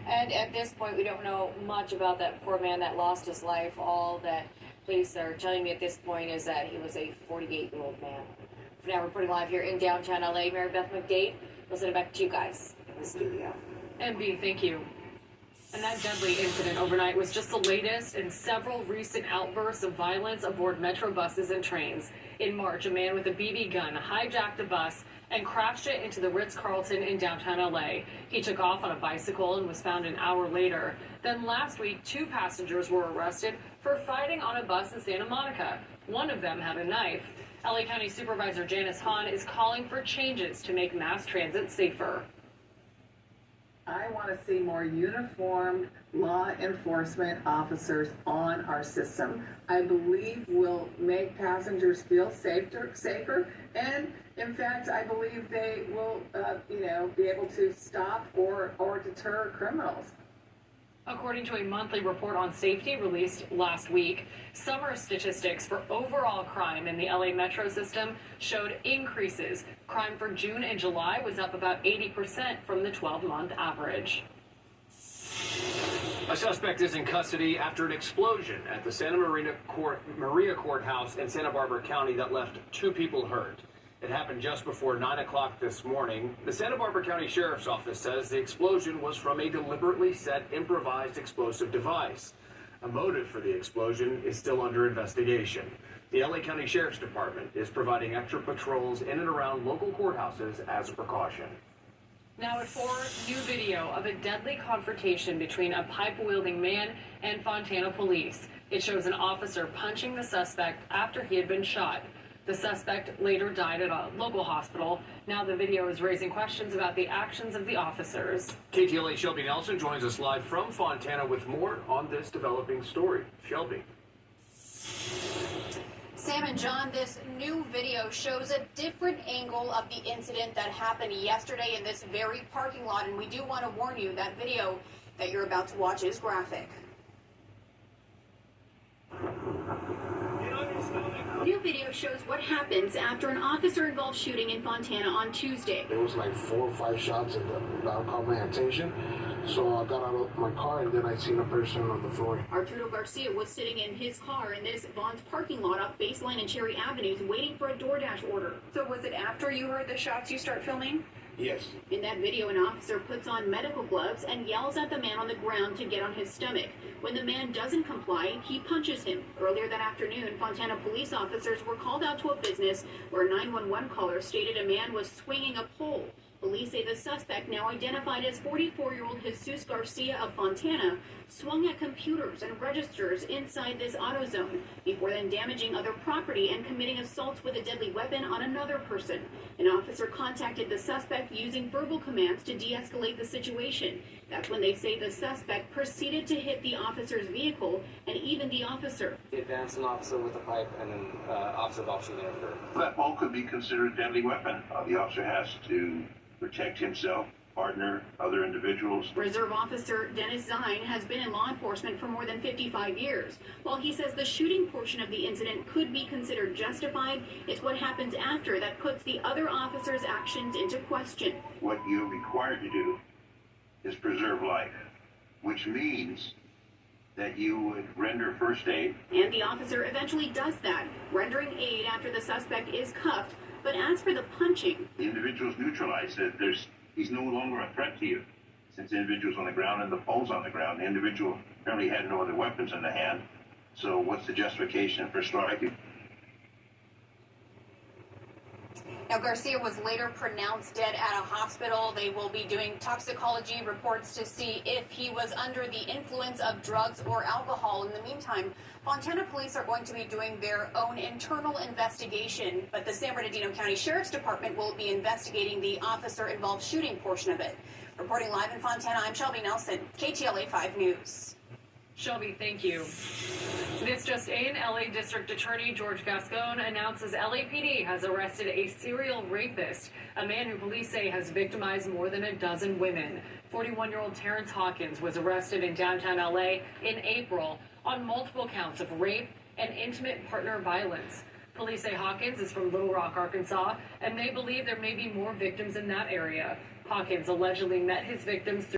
And at this point, we don't know much about that poor man that lost his life. All that police are telling me at this point is that he was a 48-year-old man. For now, reporting live here in downtown LA, Mary Beth McDade. We'll send it back to you guys in the studio. MB, thank you. And that deadly incident overnight was just the latest in several recent outbursts of violence aboard metro buses and trains. In March, a man with a BB gun hijacked a bus and crashed it into the Ritz-Carlton in downtown LA. He took off on a bicycle and was found an hour later. Then last week, 2 passengers were arrested for fighting on a bus in Santa Monica. One of them had a knife. LA County Supervisor Janice Hahn is calling for changes to make mass transit safer. I want to see more uniformed law enforcement officers on our system. I believe will make passengers feel safer, and in fact, I believe they will, be able to stop or deter criminals. According to a monthly report on safety released last week, summer statistics for overall crime in the LA metro system showed increases. Crime for June and July was up about 80% from the 12-month average. A suspect is in custody after an explosion at the Santa Maria Courthouse in Santa Barbara County that left 2 people hurt. It happened just before 9 o'clock this morning. The Santa Barbara County Sheriff's Office says the explosion was from a deliberately set improvised explosive device. A motive for the explosion is still under investigation. The LA County Sheriff's Department is providing extra patrols in and around local courthouses as a precaution. Now at 4, new video of a deadly confrontation between a pipe-wielding man and Fontana police. It shows an officer punching the suspect after he had been shot. The suspect later died at a local hospital. Now the video is raising questions about the actions of the officers. KTLA Shelby Nelson joins us live from Fontana with more on this developing story. Shelby. Sam and John, this new video shows a different angle of the incident that happened yesterday in this very parking lot, and we do want to warn you that video that you're about to watch is graphic. New video shows what happens after an officer-involved shooting in Fontana on Tuesday. There was like 4 or 5 shots that caught my attention. So I got out of my car and then I seen a person on the floor. Arturo Garcia was sitting in his car in this Vaughn's parking lot off Baseline and Cherry Avenues waiting for a DoorDash order. So was it after you heard the shots you start filming? Yes. In that video, an officer puts on medical gloves and yells at the man on the ground to get on his stomach. When the man doesn't comply, he punches him. Earlier that afternoon, Fontana police officers were called out to a business where a 911 caller stated a man was swinging a pole. Police say the suspect, now identified as 44-year-old Jesus Garcia of Fontana, swung at computers and registers inside this AutoZone before then damaging other property and committing assaults with a deadly weapon on another person. An officer contacted the suspect using verbal commands to de-escalate the situation. That's when they say the suspect proceeded to hit the officer's vehicle and even the officer. He advanced an officer with a pipe and an officer shooting occurred. That pole could be considered a deadly weapon. The officer has to protect himself, partner, other individuals. Reserve Officer Dennis Zine has been in law enforcement for more than 55 years. While he says the shooting portion of the incident could be considered justified, it's what happens after that puts the other officer's actions into question. What you're required to do is preserve life, which means that you would render first aid. And the officer eventually does that, rendering aid after the suspect is cuffed. But as for the punching, the individual's neutralized. He's no longer a threat to you. Since the individual's on the ground and the pole's on the ground, the individual apparently had no other weapons in the hand. So what's the justification for striking? now Garcia was later pronounced dead at a hospital. They will be doing toxicology reports to see if he was under the influence of drugs or alcohol. In the meantime, Fontana police are going to be doing their own internal investigation, but the San Bernardino County Sheriff's Department will be investigating the officer-involved shooting portion of it. Reporting live in Fontana, I'm Shelby Nelson, KTLA 5 News. Shelby, thank you. This just in, LA District Attorney George Gascon announces LAPD has arrested a serial rapist, a man who police say has victimized more than a dozen women. 41-year-old Terrence Hawkins was arrested in downtown LA in April on multiple counts of rape and intimate partner violence. Police say Hawkins is from Little Rock, Arkansas, and they believe there may be more victims in that area. Hawkins allegedly met his victims through